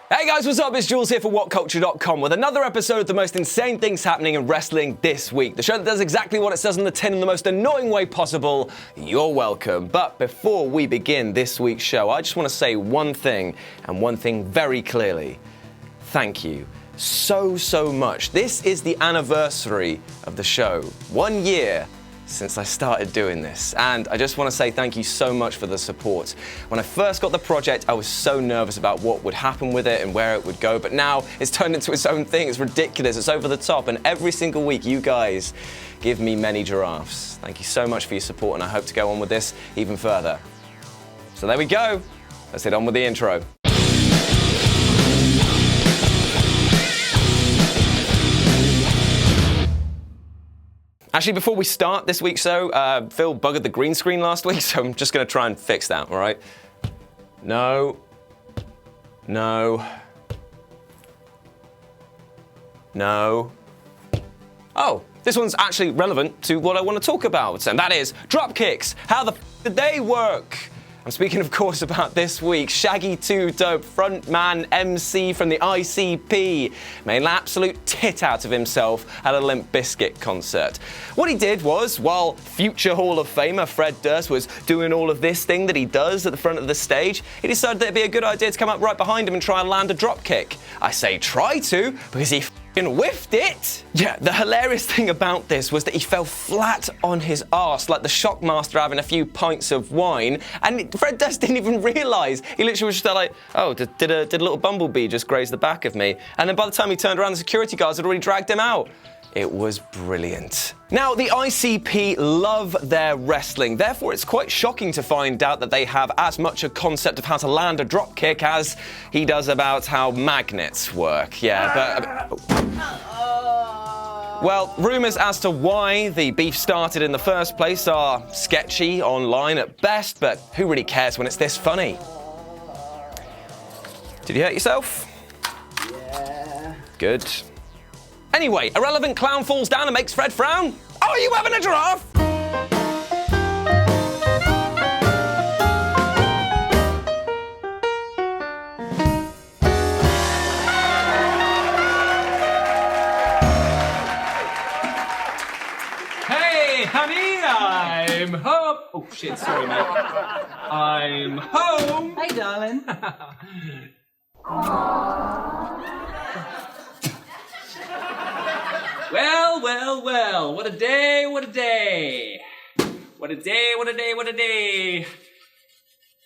Hey guys, what's up? It's Jules here for WhatCulture.com with another episode of the most insane things happening in wrestling this week. The show that does exactly what it says on the tin in the most annoying way possible. You're welcome. But before we begin this week's show, I just want to say one thing, and one thing very clearly. Thank you so much. This is the anniversary of the show. 1 year since I started doing this, and I just want to say thank you so much for the support. When I first got the project, I was so nervous about what would happen with it and where it would go, but now it's turned into its own thing. It's ridiculous, it's over the top, and every single week you guys give me many giraffes. Thank you so much for your support, and I hope to go on with this even further. So there we go. Let's get on with the intro. Actually, before we start this week's show, Phil buggered the green screen last week, so I'm just going to try and fix that, all right? No. Oh, this one's actually relevant to what I want to talk about, and that is dropkicks. How the f did they work? I'm speaking, of course, about this week. Shaggy 2 Dope, frontman MC from the ICP, made an absolute tit out of himself at a Limp Bizkit concert. What he did was, while future Hall of Famer Fred Durst was doing all of this thing that he does at the front of the stage, he decided that it'd be a good idea to come up right behind him and try and land a dropkick. I say try to, because he whiffed it. Yeah, the hilarious thing about this was that he fell flat on his arse like the Shockmaster having a few pints of wine, and Fred Durst didn't even realise. He literally was just like, oh, did a little bumblebee just graze the back of me? And then by the time he turned around, the security guards had already dragged him out. It was brilliant. Now, the ICP love their wrestling, therefore it's quite shocking to find out that they have as much a concept of how to land a dropkick as he does about how magnets work. Yeah, but... Well, rumours as to why the beef started in the first place are sketchy online at best, but who really cares when it's this funny? Did you hurt yourself? Yeah. Good. Anyway, a relevant clown falls down and makes Fred frown. Oh, are you having a giraffe? Hey, honey, I'm home. Oh, shit, sorry, mate. I'm home. Hey, darling. Well, what a day, what a day. What a day, what a day, what a day.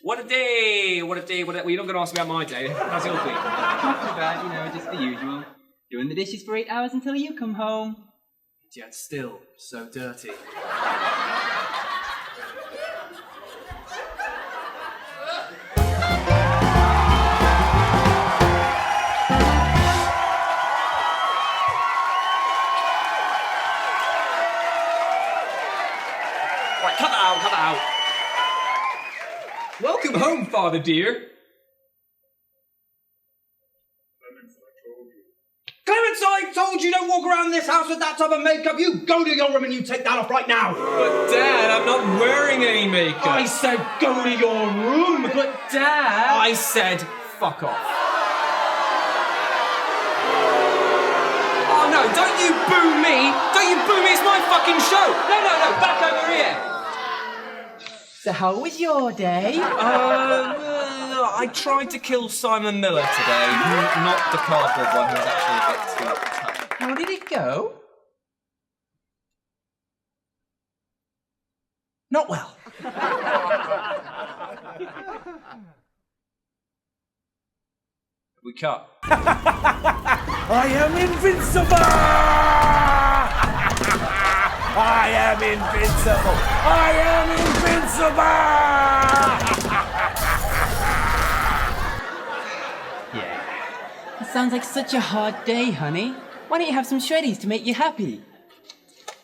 What a day, what a day, what a... Well, you're not going to ask me about my day. How's your week? Not too bad, you know, just the usual. Doing the dishes for 8 hours until you come home. Yet still so dirty. Right, cut that out. Welcome home, father dear. Clarence, I told you don't walk around this house with that type of makeup. You go to your room and you take that off right now. But Dad, I'm not wearing any makeup. I said go to your room. But Dad... I said fuck off. Oh no, don't you boo me. Don't you boo me, it's my fucking show. No, back over here. So how was your day? I tried to kill Simon Miller today. Not the cardboard one, he was actually a bit too tough. How did it go? Not well. We cut. I am invincible! I am invincible! I am invincible! Yeah. It sounds like such a hard day, honey. Why don't you have some shreddies to make you happy?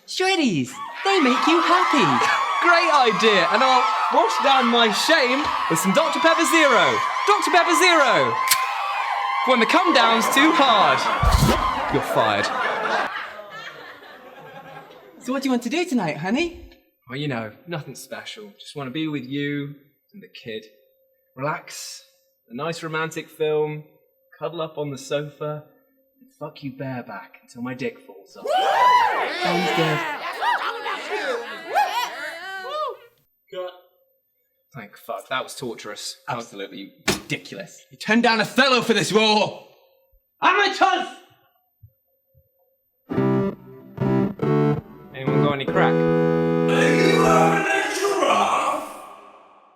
Shreddies! They make you happy! Great idea, and I'll wash down my shame with some Dr. Pepper Zero. Dr. Pepper Zero! When the come down's too hard, you're fired. So what do you want to do tonight, honey? Well, you know, nothing special. Just want to be with you and the kid. Relax, a nice romantic film, cuddle up on the sofa, and fuck you bareback until my dick falls off. Sounds good. Thank fuck, that was torturous. Absolutely ridiculous. You turned down Othello for this role. Amateurs! Anyone got any crack?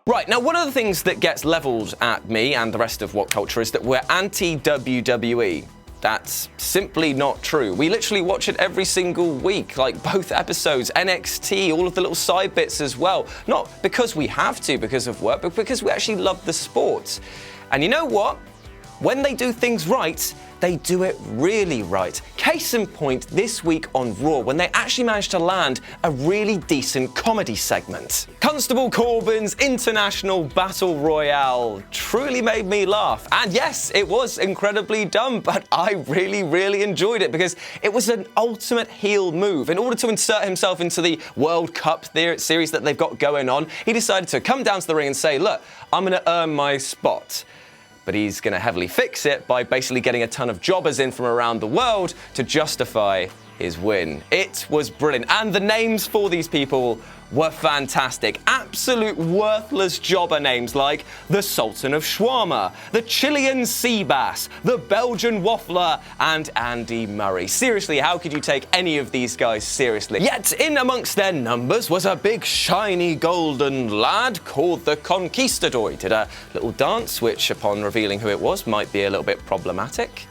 Right, now one of the things that gets levelled at me and the rest of WhatCulture is that we're anti-WWE. That's simply not true. We literally watch it every single week, like both episodes, NXT, all of the little side bits as well. Not because we have to because of work, but because we actually love the sport. And you know what? When they do things right, they do it really right. Case in point, this week on Raw, when they actually managed to land a really decent comedy segment. Constable Corbin's International Battle Royale truly made me laugh. And yes, it was incredibly dumb, but I really, really enjoyed it because it was an ultimate heel move. In order to insert himself into the World Cup series that they've got going on, he decided to come down to the ring and say, look, I'm gonna earn my spot. But he's going to heavily fix it by basically getting a ton of jobbers in from around the world to justify his win. It was brilliant. And the names for these people were fantastic. Absolute worthless jobber names like the Sultan of Shawarma, the Chilean Sea Bass, the Belgian Waffler, and Andy Murray. Seriously, how could you take any of these guys seriously? Yet in amongst their numbers was a big shiny golden lad called the Conquistador. He did a little dance, which upon revealing who it was might be a little bit problematic.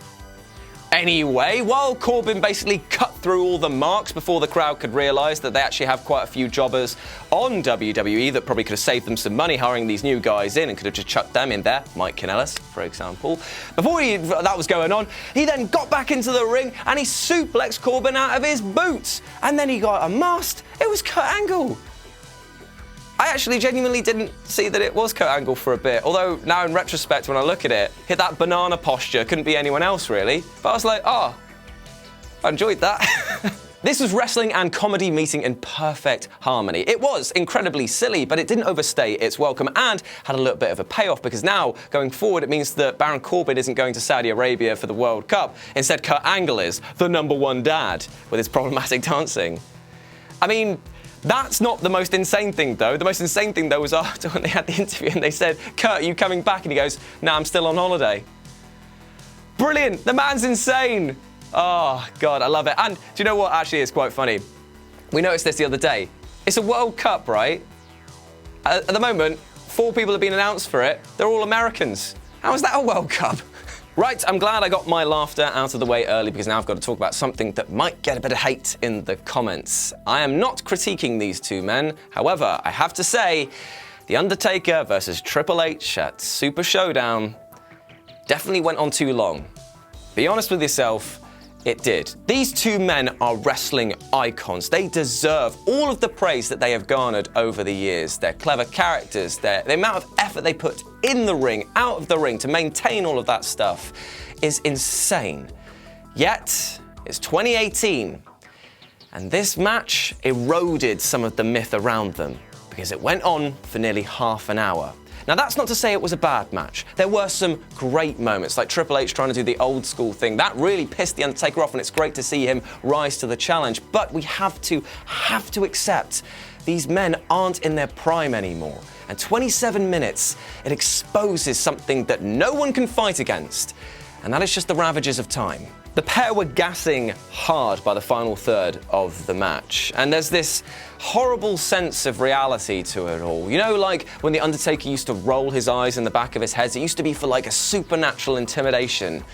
Anyway, while Corbin basically cut through all the marks before the crowd could realise that they actually have quite a few jobbers on WWE that probably could have saved them some money hiring these new guys in and could have just chucked them in there, Mike Kanellis, for example. Before that was going on, he then got back into the ring and he suplexed Corbin out of his boots. And then he got unmasked. It was Kurt Angle. I actually genuinely didn't see that it was Kurt Angle for a bit, although now in retrospect when I look at it, hit that banana posture, couldn't be anyone else really. But I was like, oh, I enjoyed that. This was wrestling and comedy meeting in perfect harmony. It was incredibly silly, but it didn't overstay its welcome and had a little bit of a payoff because now, going forward, it means that Baron Corbin isn't going to Saudi Arabia for the World Cup. Instead, Kurt Angle is the #1 dad with his problematic dancing. I mean, that's not the most insane thing, though. The most insane thing, though, was after when they had the interview and they said, Kurt, are you coming back? And he goes, no, I'm still on holiday. Brilliant. The man's insane. Oh, God, I love it. And do you know what actually is quite funny? We noticed this the other day. It's a World Cup, right? At the moment, 4 people have been announced for it. They're all Americans. How is that a World Cup? Right, I'm glad I got my laughter out of the way early because now I've got to talk about something that might get a bit of hate in the comments. I am not critiquing these two men. However, I have to say, The Undertaker versus Triple H at Super Showdown definitely went on too long. Be honest with yourself, it did. These two men are wrestling icons. They deserve all of the praise that they have garnered over the years. They're clever characters, the amount of effort they put in the ring, out of the ring, to maintain all of that stuff is insane. Yet, it's 2018, and this match eroded some of the myth around them because it went on for nearly half an hour. Now, that's not to say it was a bad match. There were some great moments, like Triple H trying to do the old school thing. That really pissed The Undertaker off, and it's great to see him rise to the challenge. But we have to accept these men aren't in their prime anymore. And 27 minutes, it exposes something that no one can fight against, and that is just the ravages of time. The pair were gassing hard by the final third of the match, and there's this horrible sense of reality to it all. You know, like when The Undertaker used to roll his eyes in the back of his head, it used to be for like a supernatural intimidation.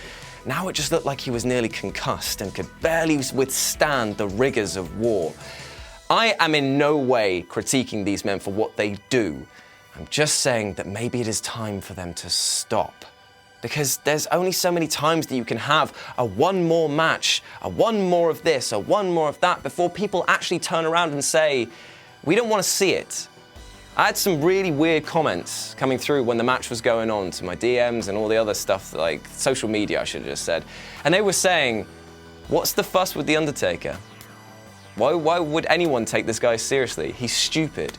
Now it just looked like he was nearly concussed and could barely withstand the rigors of war. I am in no way critiquing these men for what they do. I'm just saying that maybe it is time for them to stop. Because there's only so many times that you can have a one more match, a one more of this, a one more of that, before people actually turn around and say, we don't want to see it. I had some really weird comments coming through when the match was going on to my DMs and all the other stuff, like social media, I should have just said. And they were saying, what's the fuss with The Undertaker? Why would anyone take this guy seriously? He's stupid.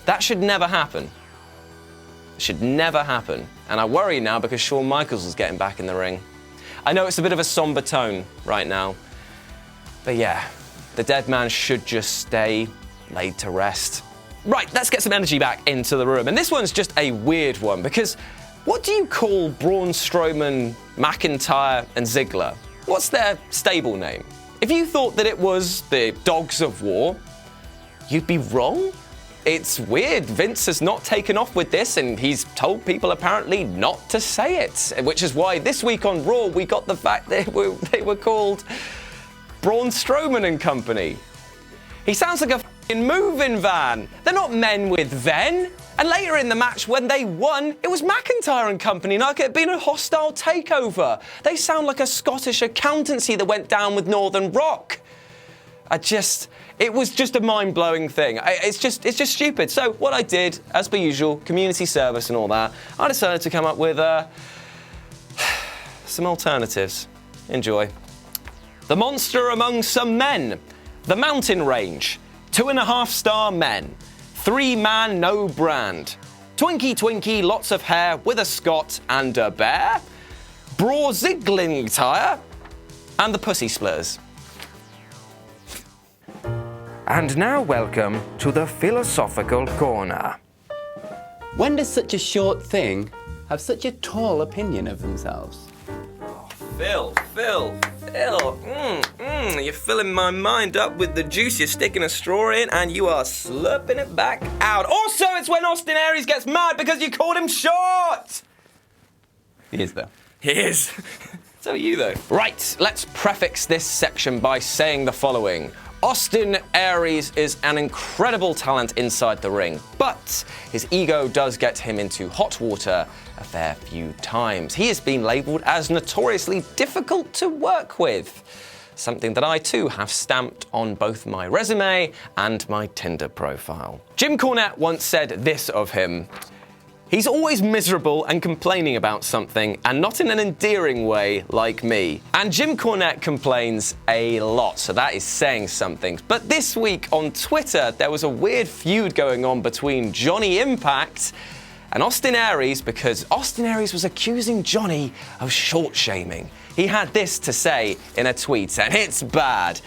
That should never happen. It should never happen. And I worry now because Shawn Michaels is getting back in the ring. I know it's a bit of a somber tone right now, but yeah, the dead man should just stay laid to rest. Right, let's get some energy back into the room. And this one's just a weird one because what do you call Braun Strowman, McIntyre, and Ziggler? What's their stable name? If you thought that it was the Dogs of War, you'd be wrong. It's weird. Vince has not taken off with this, and he's told people apparently not to say it, which is why this week on Raw we got the fact that they were called Braun Strowman and Company. He sounds like a f***ing moving van. They're not men with ven. And later in the match, when they won, it was McIntyre and Company, like it had been a hostile takeover. They sound like a Scottish accountancy that went down with Northern Rock. It was just a mind-blowing thing. It's just stupid. So what I did, as per usual, community service and all that, I decided to come up with some alternatives. Enjoy. The monster among some men. The mountain range. 2.5-star men. 3-man no brand. Twinkie Twinkie, lots of hair with a Scot and a bear. Braw Ziggling tire. And the Pussy Splitters. And now welcome to the Philosophical Corner. When does such a short thing have such a tall opinion of themselves? Phil, you're filling my mind up with the juice. You're sticking a straw in and you are slurping it back out. Also, it's when Austin Aries gets mad because you called him short. He is, though. He is. So are you, though. Right, let's prefix this section by saying the following. Austin Aries is an incredible talent inside the ring, but his ego does get him into hot water a fair few times. He has been labelled as notoriously difficult to work with, something that I too have stamped on both my resume and my Tinder profile. Jim Cornette once said this of him. He's always miserable and complaining about something, and not in an endearing way like me. And Jim Cornette complains a lot, so that is saying something. But this week on Twitter, there was a weird feud going on between Johnny Impact and Austin Aries because Austin Aries was accusing Johnny of short-shaming. He had this to say in a tweet, and it's bad.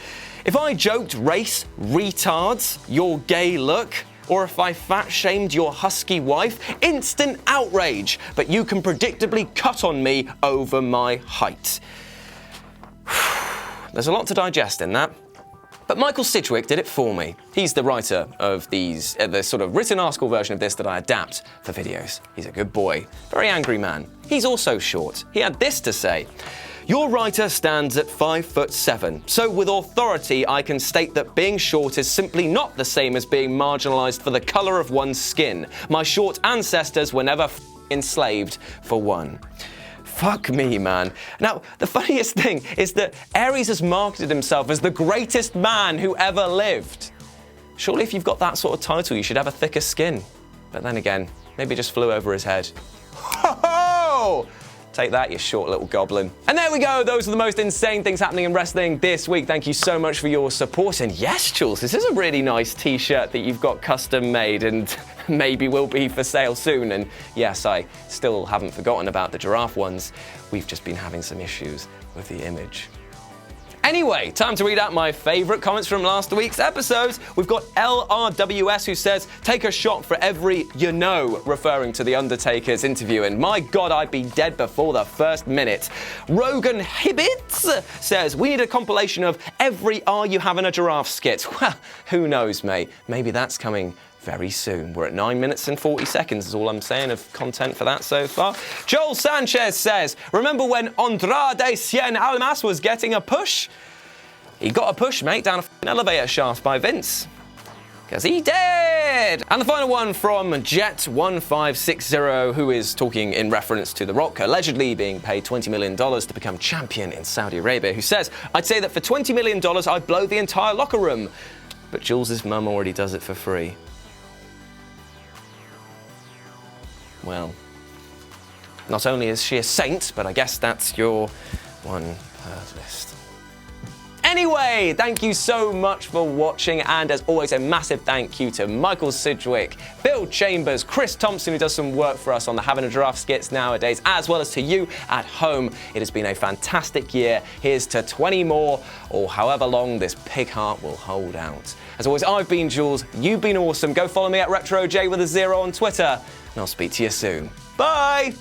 If I joked race, retards, your gay look, or if I fat-shamed your husky wife, instant outrage, but you can predictably cut on me over my height. There's a lot to digest in that. But Michael Sidgwick did it for me. He's the writer of these, the sort of written article version of this that I adapt for videos. He's a good boy, very angry man. He's also short. He had this to say. Your writer stands at 5'7", so with authority I can state that being short is simply not the same as being marginalised for the colour of one's skin. My short ancestors were never enslaved for one. Fuck me, man. Now, the funniest thing is that Aries has marketed himself as the greatest man who ever lived. Surely if you've got that sort of title, you should have a thicker skin. But then again, maybe it just flew over his head. Ho-ho! Take that, you short little goblin. And there we go. Those are the most insane things happening in wrestling this week. Thank you so much for your support. And yes, Jules, this is a really nice t-shirt that you've got custom made and maybe will be for sale soon. And yes, I still haven't forgotten about the giraffe ones. We've just been having some issues with the image. Anyway, time to read out my favourite comments from last week's episodes. We've got LRWS who says, take a shot for every you know, referring to The Undertaker's interview. And my God, I'd be dead before the first minute. Rogan Hibbits says, we need a compilation of every Are You Having a Giraffe skit. Well, who knows, mate? Maybe that's coming very soon. We're at 9 minutes and 40 seconds is all I'm saying of content for that so far. Joel Sanchez says, remember when Andrade Cien Almas was getting a push? He got a push, mate, down an elevator shaft by Vince. Because he did! And the final one from Jet1560, who is talking in reference to The Rock allegedly being paid $20 million to become champion in Saudi Arabia, who says, I'd say that for $20 million, I'd blow the entire locker room. But Jules' mum already does it for free. Well, not only is she a saint, but I guess that's your one per list. Anyway, thank you so much for watching, and as always, a massive thank you to Michael Sidgwick, Bill Chambers, Chris Thompson, who does some work for us on the Having a Giraffe skits nowadays, as well as to you at home. It has been a fantastic year. Here's to 20 more, or however long this pig heart will hold out. As always, I've been Jules, you've been awesome. Go follow me at RetroJ with a 0 on Twitter, and I'll speak to you soon. Bye!